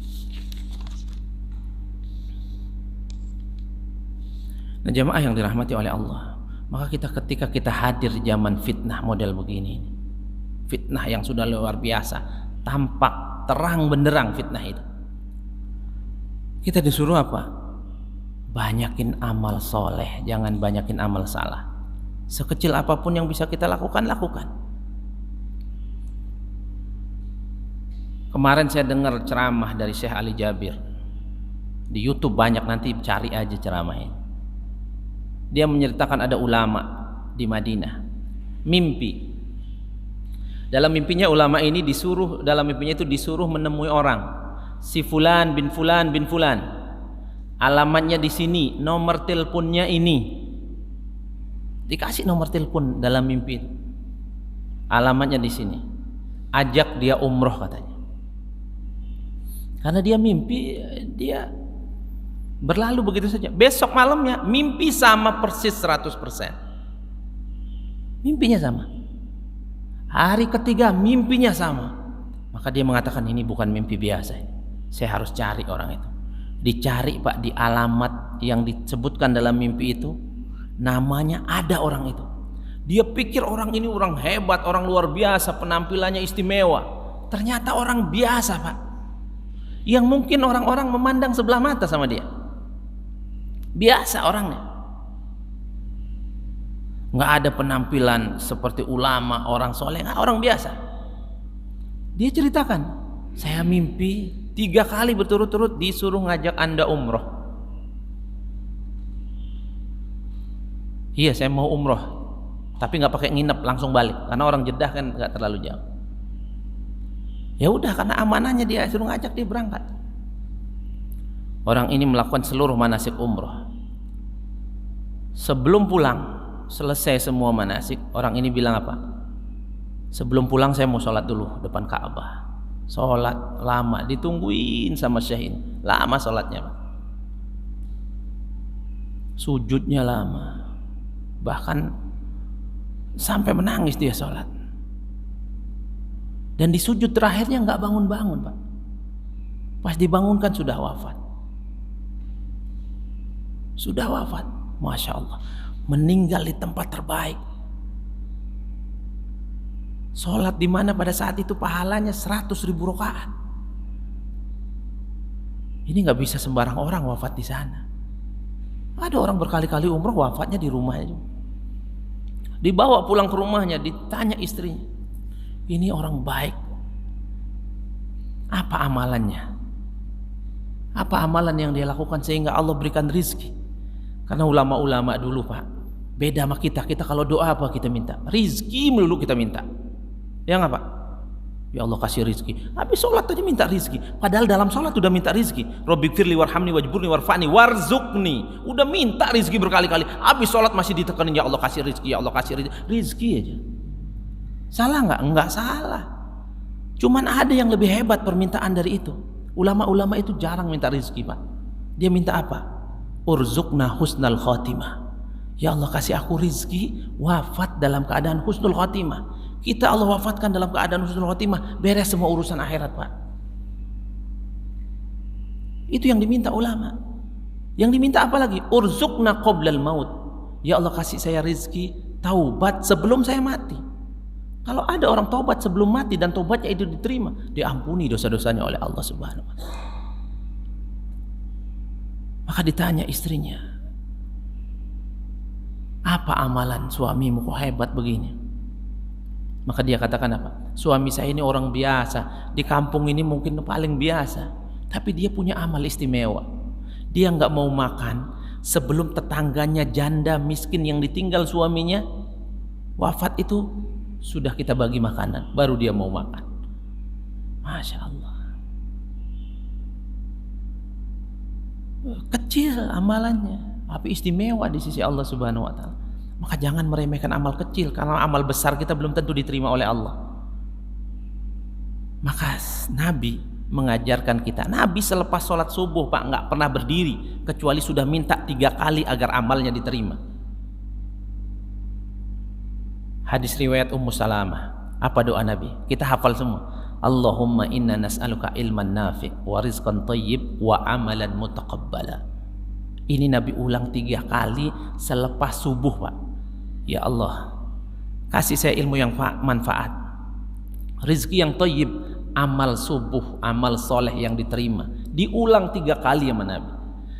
Nah, jamaah yang dirahmati oleh Allah, maka ketika kita hadir di zaman fitnah model begini, fitnah yang sudah luar biasa, tampak terang benderang fitnah itu, kita disuruh apa? Banyakin amal soleh, jangan banyakin amal salah. Sekecil apapun yang bisa kita lakukan, lakukan. Kemarin saya dengar ceramah dari Syekh Ali Jabir di YouTube, banyak, nanti cari aja ceramahnya. Dia menceritakan ada ulama di Madinah mimpi. Dalam mimpinya ulama ini disuruh menemui orang, si fulan bin fulan bin fulan, alamatnya di sini, nomor teleponnya ini. Dikasih nomor telepon dalam mimpi itu, alamatnya di sini, ajak dia umroh katanya. Karena dia mimpi, dia berlalu begitu saja. Besok malamnya mimpi sama persis 100%. Mimpinya sama. Hari ketiga mimpinya sama. Maka dia mengatakan ini bukan mimpi biasa. Saya harus cari orang itu. Dicari Pak di alamat yang disebutkan dalam mimpi itu, namanya ada orang itu. Dia pikir orang ini orang hebat, orang luar biasa, penampilannya istimewa. Ternyata orang biasa Pak, yang mungkin orang-orang memandang sebelah mata sama dia. Biasa orangnya, nggak ada penampilan seperti ulama, orang soleh, orang biasa. Dia ceritakan, saya mimpi 3 kali berturut-turut disuruh ngajak Anda umroh. Iya, saya mau umroh, tapi nggak pakai nginep, langsung balik, karena orang Jeddah kan nggak terlalu jauh. Ya udah, karena amanahnya dia suruh ngajak, dia berangkat. Orang ini melakukan seluruh manasik umroh. Sebelum pulang, selesai semua manasik, orang ini bilang apa? Sebelum pulang saya mau sholat dulu depan Ka'bah. Sholat lama, ditungguin sama Syekh ini. Lama sholatnya Pak. Sujudnya lama, bahkan sampai menangis dia sholat. Dan di sujud terakhirnya nggak bangun-bangun Pak. Pas dibangunkan sudah wafat. Sudah wafat, Masya Allah. Meninggal di tempat terbaik. Sholat di mana pada saat itu pahalanya 100.000 rakaat. Ini nggak bisa sembarang orang wafat di sana. Ada orang berkali-kali umroh wafatnya di rumahnya. Dibawa pulang ke rumahnya, ditanya istrinya, ini orang baik, apa amalannya? Apa amalan yang dia lakukan sehingga Allah berikan rizki? Karena ulama-ulama dulu Pak, beda sama kita. Kita kalau doa apa kita minta? Rizki melulu kita minta. Ya nggak Pak? Ya Allah kasih rizki. Habis sholat tadi minta rizki. Padahal dalam sholat udah minta rizki. Rabbighfirli warhamni wajburni warfa'ni warzukni. Udah minta rizki berkali-kali. Habis sholat masih ditekanin, ya Allah kasih rizki, ya Allah kasih rizki. Rizki aja. Salah nggak? Enggak salah. Cuman ada yang lebih hebat permintaan dari itu. Ulama-ulama itu jarang minta rizki Pak. Dia minta apa? Urzukna husnal khotimah. Ya Allah kasih aku rizki wafat dalam keadaan husnul khotimah. Kita Allah wafatkan dalam keadaan husnul khotimah, beres semua urusan akhirat Pak. Itu yang diminta ulama. Yang diminta apa lagi? Urzukna qoblal maut. Ya Allah kasih saya rizki taubat sebelum saya mati. Kalau ada orang taubat sebelum mati dan taubatnya itu diterima, diampuni dosa-dosanya oleh Allah Subhanahu wa Ta'ala. Maka ditanya istrinya, apa amalan suamimu kok hebat begini? Maka dia katakan apa? Suami saya ini orang biasa, di kampung ini mungkin paling biasa, tapi dia punya amal istimewa. Dia nggak mau makan sebelum tetangganya janda miskin yang ditinggal suaminya wafat itu sudah kita bagi makanan, baru dia mau makan. Masya Allah. Kecil amalannya, tapi istimewa di sisi Allah Subhanahu wa Ta'ala. Maka jangan meremehkan amal kecil, karena amal besar kita belum tentu diterima oleh Allah. Maka Nabi mengajarkan kita, Nabi selepas sholat subuh Pak nggak pernah berdiri kecuali sudah minta 3 kali agar amalnya diterima. Hadis riwayat Ummu Salamah. Apa doa Nabi? Kita hafal semua. Allahumma inna nas'aluka ilman nafi' wa rizqan thayyib wa amalan mutaqabbala. Ini Nabi ulang 3 kali selepas subuh Pak. Ya Allah, kasih saya ilmu yang manfaat, rizki yang thayyib, amal subuh, amal soleh yang diterima. Diulang 3 kali sama Nabi.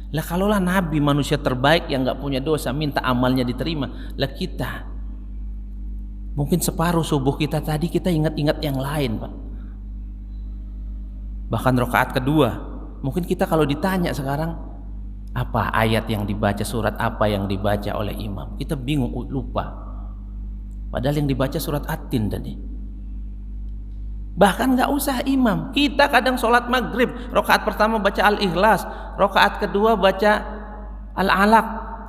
Lah kalaulah Nabi manusia terbaik yang nggak punya dosa minta amalnya diterima, lah kita mungkin separuh subuh kita tadi kita ingat-ingat yang lain Pak. Bahkan rakaat kedua, mungkin kita kalau ditanya sekarang apa ayat yang dibaca, surat apa yang dibaca oleh imam, kita bingung, lupa. Padahal yang dibaca surat At-Tin tadi. Bahkan nggak usah imam, kita kadang sholat maghrib, rakaat pertama baca Al-Ikhlas, rakaat kedua baca Al-Alaq,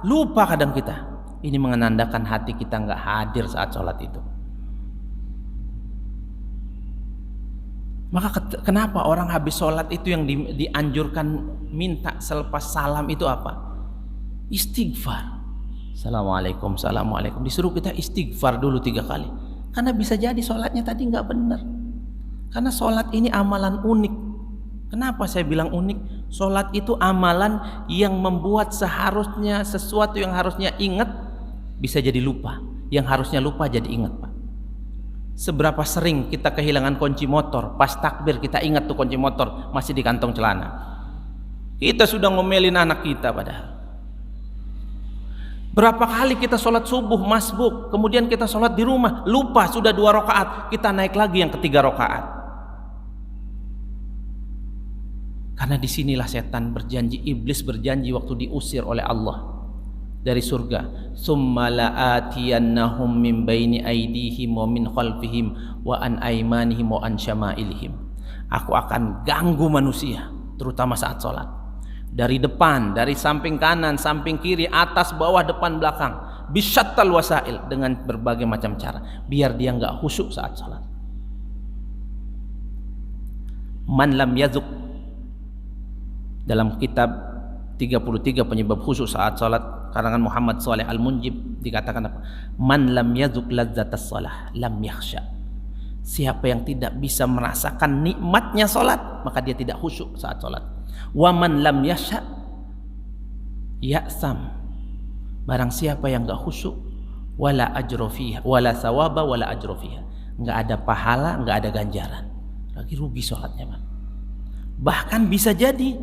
lupa kadang kita. Ini menandakan hati kita nggak hadir saat sholat itu. Maka kenapa orang habis sholat itu yang dianjurkan minta selepas salam itu apa? Istighfar. Assalamualaikum, assalamualaikum. Disuruh kita istighfar dulu 3 kali. Karena bisa jadi sholatnya tadi nggak benar. Karena sholat ini amalan unik. Kenapa saya bilang unik? Sholat itu amalan yang membuat seharusnya sesuatu yang harusnya ingat bisa jadi lupa, yang harusnya lupa jadi ingat, Pak. Seberapa sering kita kehilangan kunci motor, pas takbir kita ingat tuh kunci motor masih di kantong celana. Kita sudah ngomelin anak kita padahal. Berapa kali kita sholat subuh masbuk, kemudian kita sholat di rumah, lupa sudah 2 rakaat, kita naik lagi yang ketiga rakaat. Karena disinilah setan berjanji, iblis berjanji waktu diusir oleh Allah dari surga, summa la'atiyannahum min baini aydihim wa min khalfihim wa an aymanihim wa an syama'ilihim. Aku akan ganggu manusia terutama saat sholat, dari depan, dari samping kanan, samping kiri, atas, bawah, depan, belakang, bisyattal wasail, dengan berbagai macam cara biar dia enggak khusyuk saat sholat. Man lam yazuk, dalam kitab 33 penyebab khusyuk saat sholat karangan Muhammad Shalih Al-Munjib dikatakan apa? Man lam yazuk lazzatas shalah lam yakhsha. Siapa yang tidak bisa merasakan nikmatnya sholat, maka dia tidak khusyuk saat sholat. Wa man lam yasha ya'sam. Barang siapa yang enggak khusyuk, wala ajra fiha wala thawaba wala ajra fiha, enggak ada pahala, enggak ada ganjaran, lagi rugi sholatnya, Pak. Bahkan bisa jadi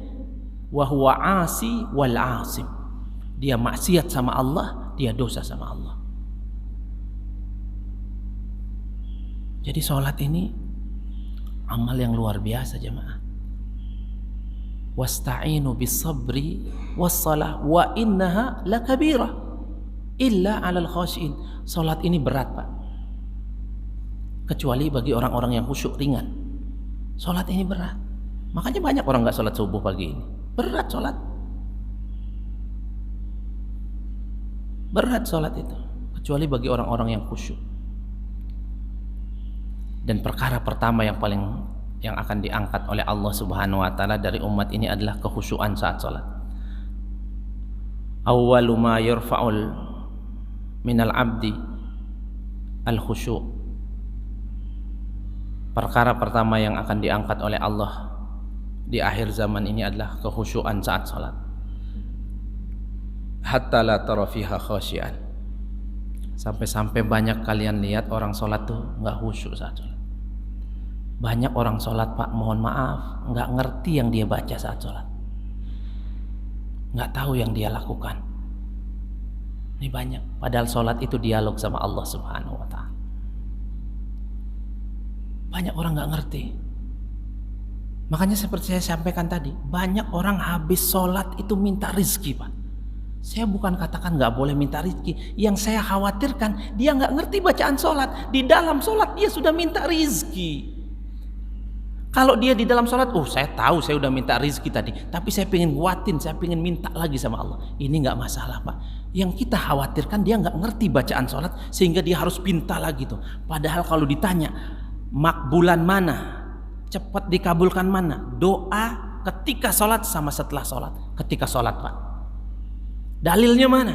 wa huwa asi wal asim, dia maksiat sama Allah, dia dosa sama Allah. Jadi sholat ini amal yang luar biasa, jemaah. Wasta'inu bis sabri was salah wa innaha lakabirah illa 'alal khashiin. Salat ini berat, Pak. Kecuali bagi orang-orang yang khusyuk ringan. Salat ini berat. Makanya banyak orang enggak salat subuh pagi ini. Berat salat. Berat salat itu, kecuali bagi orang-orang yang khusyuk. Dan perkara pertama yang akan diangkat oleh Allah Subhanahu wa taala dari umat ini adalah kekhusyuan saat salat. Awwalu ma yarfa'ul minal abdi al-khusyu'. Perkara pertama yang akan diangkat oleh Allah di akhir zaman ini adalah kekhusyuan saat salat. Hatta la tara fiha khasyian. Sampai-sampai banyak kalian lihat orang salat tuh enggak khusyuk saat salat. Banyak orang sholat, Pak, mohon maaf, nggak ngerti yang dia baca saat sholat, nggak tahu yang dia lakukan. Ini banyak, padahal sholat itu dialog sama Allah Subhanahu wa ta'ala. Banyak orang nggak ngerti. Makanya seperti saya sampaikan tadi, banyak orang habis sholat itu minta rizki, Pak. Saya bukan katakan nggak boleh minta rizki. Yang saya khawatirkan, dia nggak ngerti bacaan sholat. Di dalam sholat dia sudah minta rizki. Kalau dia di dalam sholat, saya tahu saya udah minta rizki tadi, tapi saya pengen kuatin, saya pengen minta lagi sama Allah. Ini nggak masalah, Pak. Yang kita khawatirkan dia nggak ngerti bacaan sholat sehingga dia harus pinta lagi tuh. Padahal kalau ditanya makbulan mana, cepat dikabulkan mana, doa ketika sholat sama setelah sholat. Ketika sholat, Pak. Dalilnya mana?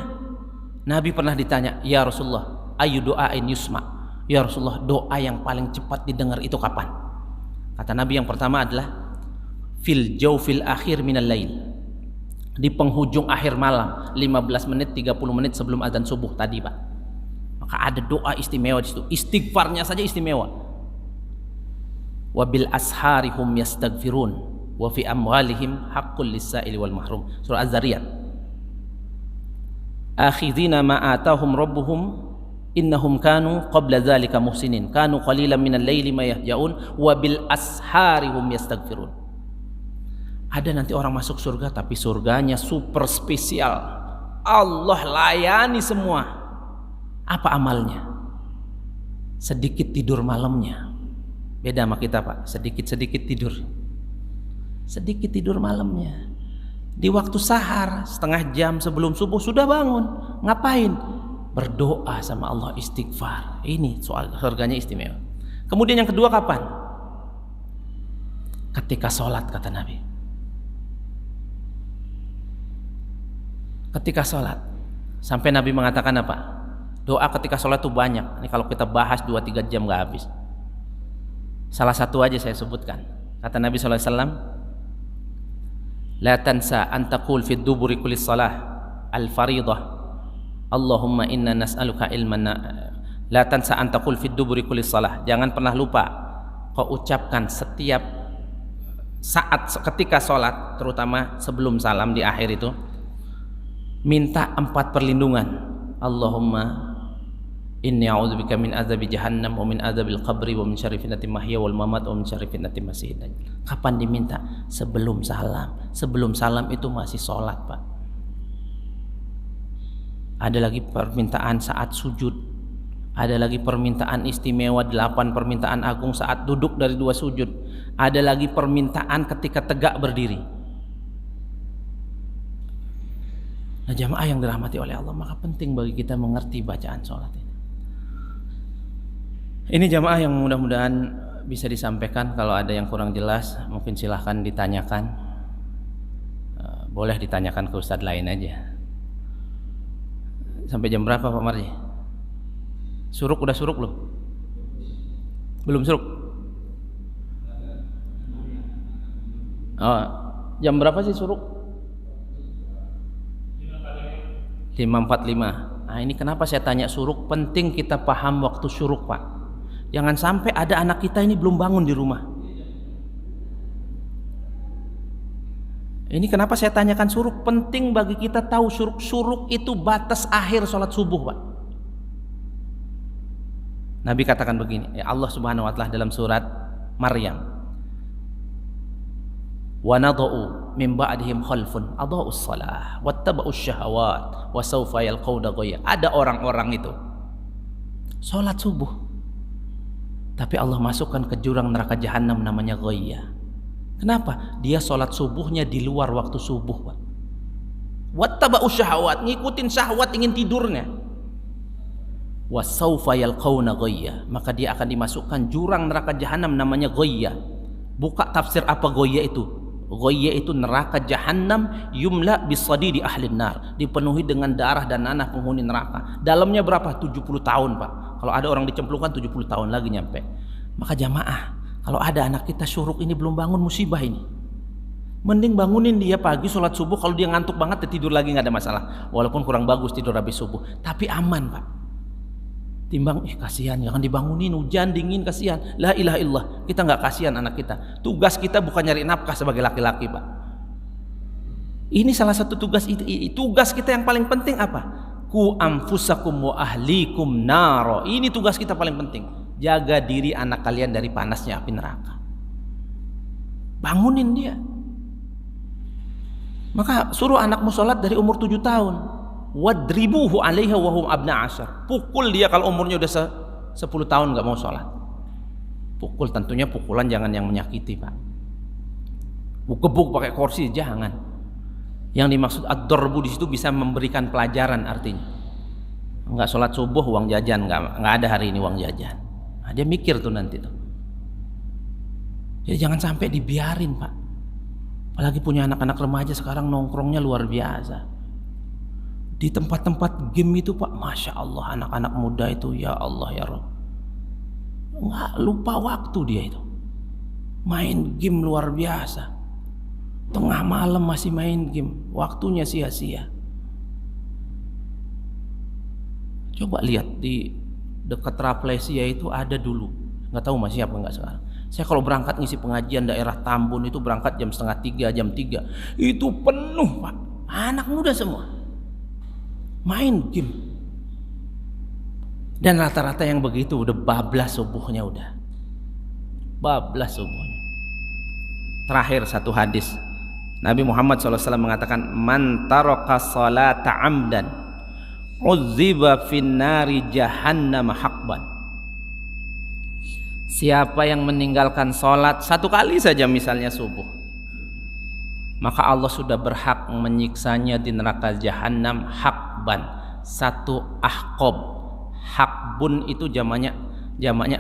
Nabi pernah ditanya, ya Rasulullah, ayu doain yusma. Ya Rasulullah, doa yang paling cepat didengar itu kapan? Kata Nabi yang pertama adalah fil jawfil akhir minal lail, di penghujung akhir malam, 15 menit 30 menit sebelum azan subuh tadi, Pak. Maka ada doa istimewa di situ. Istighfarnya saja istimewa. Wa bil ashari hum yastaghfirun wa fi amwalihim haqqul lis-sa'ili wal mahrum. Surah Az-Zariyat. Akhidhina ma atahum rabbuhum innahum kanu qabla dzalika muhsinin kanu qalilan minal laili ma yahjaun wa bil ashari hum yastaghfirun. Ada nanti orang masuk surga tapi surganya super spesial, Allah layani semua. Apa amalnya? Sedikit tidur malamnya. Beda sama kita, Pak, sedikit-sedikit tidur. Sedikit tidur malamnya. Di waktu sahar setengah jam sebelum subuh sudah bangun. Ngapain? Berdoa sama Allah, istighfar. Ini soal surganya istimewa. Kemudian yang kedua kapan? Ketika sholat, kata Nabi. Ketika sholat. Sampai Nabi mengatakan apa? Doa ketika sholat itu banyak. Ini kalau kita bahas 2-3 jam gak habis. Salah satu aja saya sebutkan. Kata Nabi SAW, La tansa an taqul fi duburi kulli salah al-fariḍah Allahumma inna nas'aluka ilman la tansa an taqul fi duburi kulli salah. Jangan pernah lupa kau ucapkan setiap saat ketika sholat, terutama sebelum salam di akhir itu, minta 4 perlindungan. Allahumma inni a'udzubika min azabi jahannam wa min azabil qabri wa min syarri fitnatil mahya wal mamat wa min syarri fitnatil masiihid dajjal. Kapan diminta? Sebelum salam. Sebelum salam itu masih sholat, Pak. Ada lagi permintaan saat sujud. Ada lagi permintaan istimewa 8 permintaan agung saat duduk dari 2 sujud. Ada lagi permintaan ketika tegak berdiri. Nah, jamaah yang dirahmati oleh Allah, maka penting bagi kita mengerti bacaan sholat ini. Ini jamaah yang mudah-mudahan bisa disampaikan. Kalau ada yang kurang jelas mungkin silahkan ditanyakan. Boleh ditanyakan ke ustadz lain aja. Sampai jam berapa Pak Marji? Suruk udah suruk belum? Belum suruk? Oh, jam berapa sih suruk? 5.45. Nah, ini kenapa saya tanya suruk? Penting kita paham waktu suruk, Pak. Jangan sampai ada anak kita ini belum bangun di rumah. Ini kenapa saya tanyakan suruk? Penting bagi kita tahu suruk. Suruk itu batas akhir sholat subuh, Pak. Nabi katakan begini, ya Allah Subhanahu wa ta'ala dalam surat Maryam. Wa nadau min ba'dihim khalfun adaa'us shalah wattaba'us syahawat wa sawfa yalqawna ghayya. Ada orang-orang itu sholat subuh, tapi Allah masukkan ke jurang neraka jahanam namanya ghayya. Kenapa? Dia sholat subuhnya di luar waktu subuh, Pak. Wattaba'us syahawat, ngikutin syahwat, ingin tidurnya. Wa sawfa yalqawna ghayya, maka dia akan dimasukkan jurang neraka jahanam namanya ghayya. Buka tafsir apa ghayya itu? Ghayya itu neraka jahanam yumla bisadidi ahlin nar, dipenuhi dengan darah dan nanah penghuni neraka. Dalamnya berapa? 70 tahun, Pak. Kalau ada orang dicemplungkan 70 tahun lagi nyampe. Maka jamaah, kalau ada anak kita syuruk ini belum bangun, musibah ini. Mending bangunin dia pagi sholat subuh. Kalau dia ngantuk banget, dia tidur lagi, nggak ada masalah. Walaupun kurang bagus tidur habis subuh, tapi aman, Pak. Timbang, kasihan, jangan dibangunin, hujan dingin, kasihan. La ilaha illallah, kita nggak kasihan anak kita. Tugas kita bukan nyari nafkah sebagai laki-laki, Pak. Ini salah satu tugas itu. Tugas kita yang paling penting apa? Ku anfusakum wa ahlikum naro. Ini tugas kita paling penting. Jaga diri anak kalian dari panasnya api neraka. Bangunin dia. Maka suruh anakmu sholat dari umur 7 tahun. Wadribuhu 'alaiha wa hum abna 'ashar. Pukul dia kalau umurnya udah 10 tahun nggak mau sholat. Pukul, tentunya pukulan jangan yang menyakiti, Pak. Gebuk pakai kursi jangan. Yang dimaksud ad-darbu di situ bisa memberikan pelajaran artinya. Enggak sholat subuh uang jajan, enggak ada hari ini uang jajan. Nah, dia mikir tuh nanti tuh. Jadi jangan sampai dibiarin, Pak. Apalagi punya anak-anak remaja sekarang nongkrongnya luar biasa. Di tempat-tempat game itu, Pak, Masya Allah, anak-anak muda itu, ya Allah ya Rabb, nggak lupa waktu dia itu. Main game luar biasa. Tengah malam masih main game, waktunya sia-sia. Coba lihat di dekat Rafflesia itu ada dulu, nggak tahu masih apa nggak sekarang. Saya kalau berangkat ngisi pengajian daerah Tambun itu berangkat jam 2:30, jam 3 itu penuh, Pak, anak muda semua main game. Dan rata-rata yang begitu udah bablas subuhnya, udah bablas subuhnya. Terakhir satu hadis Nabi Muhammad SAW mengatakan, man taraka salata amdan uzziba fin nari jahannam haqban. Siapa yang meninggalkan salat satu kali saja, misalnya subuh, maka Allah sudah berhak menyiksanya di neraka jahanam haqban, satu ahqab. Haqbun itu jamaknya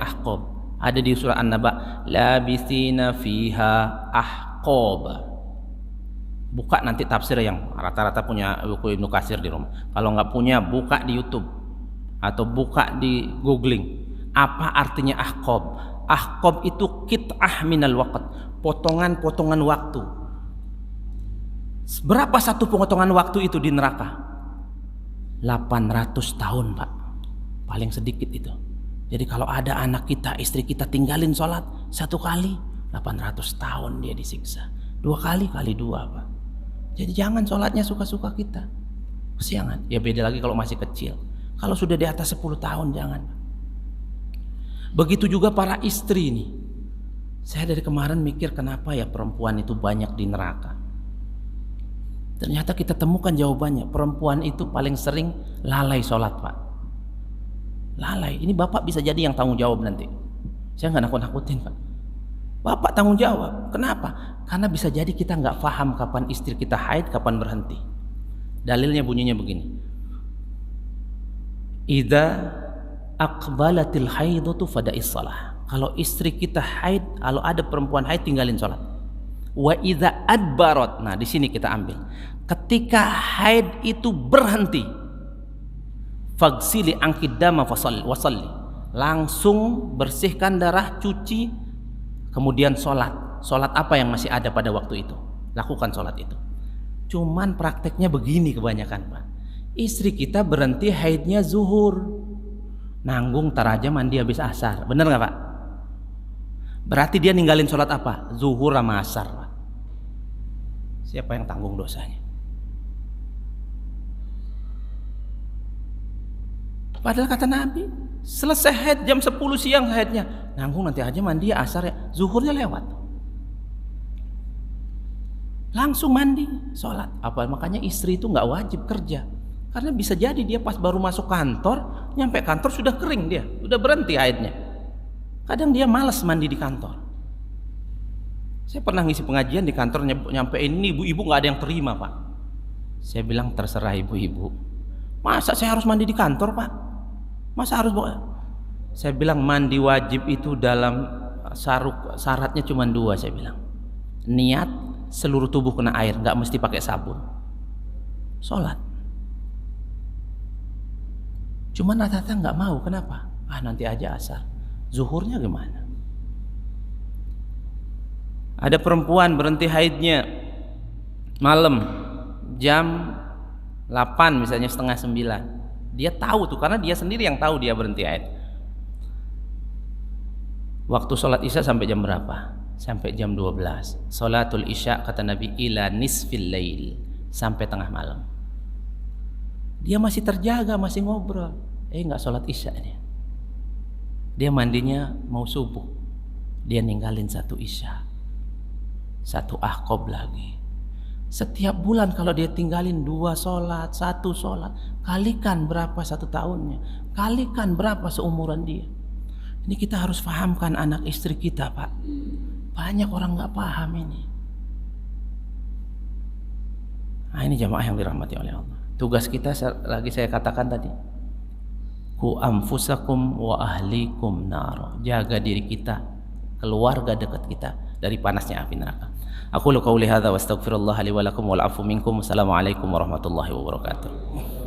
ahqab. Ada di surah An-Naba, labisina fiha ahqab. Buka nanti tafsir yang rata-rata punya buku Ibnu Katsir di rumah. Kalau nggak punya, buka di YouTube atau buka di googling. Apa artinya ahqab? Ahqab itu qit'ah minal waqt, potongan-potongan waktu. Berapa satu pengotongan waktu itu di neraka? 800 tahun, Pak. Paling sedikit itu. Jadi kalau ada anak kita, istri kita tinggalin sholat satu kali, 800 tahun dia disiksa. 2 kali kali 2, Pak. Jadi jangan sholatnya suka-suka kita. Kesiangan. Ya beda lagi kalau masih kecil. Kalau sudah di atas 10 tahun jangan. Begitu juga para istri nih. Saya dari kemarin mikir kenapa ya perempuan itu banyak di neraka. Ternyata kita temukan jawabannya. Perempuan itu paling sering lalai sholat, Pak. Lalai. Ini bapak bisa jadi yang tanggung jawab nanti. Saya nggak nakut-nakutin, Pak. Bapak tanggung jawab. Kenapa? Karena bisa jadi kita nggak paham kapan istri kita haid, kapan berhenti. Dalilnya bunyinya begini. Idza aqbalatil haidatu fada'is shalah. Kalau istri kita haid, kalau ada perempuan haid tinggalin sholat. Wa idza adbarat. Nah, di sini kita ambil. Ketika haid itu berhenti, fagsili anqid dama wasalli. Langsung bersihkan darah, cuci, kemudian sholat. Sholat apa yang masih ada pada waktu itu? Lakukan sholat itu. Cuman prakteknya begini kebanyakan, Pak. Istri kita berhenti haidnya zuhur, nanggung tar aja mandi habis asar. Bener gak, Pak? Berarti dia ninggalin sholat apa? Zuhur sama asar, Pak. Siapa yang tanggung dosanya? Padahal kata Nabi, selesai haid jam 10 siang haidnya, nanggung nanti aja mandi asar ya, zuhurnya lewat. Langsung mandi, sholat. Apa makanya istri itu nggak wajib kerja? Karena bisa jadi dia pas baru masuk kantor, nyampe kantor sudah kering dia, sudah berhenti haidnya. Kadang dia malas mandi di kantor. Saya pernah ngisi pengajian di kantor, nyampe ini ibu-ibu nggak ada yang terima, Pak. Saya bilang terserah ibu-ibu. Masa saya harus mandi di kantor, Pak? Masa harus bawa? Saya bilang mandi wajib itu dalam syaratnya cuma 2, saya bilang. Niat, seluruh tubuh kena air, nggak mesti pakai sabun. Sholat. Cuman rata-rata nggak mau, kenapa? Nanti aja asar. Zuhurnya gimana? Ada perempuan berhenti haidnya malam jam 8 misalnya, setengah 9. Dia tahu tuh, karena dia sendiri yang tahu dia berhenti haid. Waktu sholat isya sampai jam berapa? Sampai jam 12. Sholatul isya kata Nabi ila nisfil lail, sampai tengah malam. Dia masih terjaga, masih ngobrol. Nggak sholat isya dia mandinya mau subuh. Dia ninggalin 1 isya, 1 ahqab lagi. Setiap bulan kalau dia tinggalin 2 sholat, 1 sholat, kalikan berapa 1 tahunnya, kalikan berapa seumuran dia. Ini kita harus fahamkan anak istri kita, Pak. Banyak orang nggak paham ini. Nah, ini jamaah yang dirahmati oleh Allah. Tugas kita lagi saya katakan tadi, ku anfusakum wa ahlikum nar. Jaga diri kita, keluarga dekat kita dari panasnya api neraka. Aku qauli hadza wa astaghfirullah li wa lakum wal afu minkum. Assalamualaikum warahmatullahi wabarakatuh.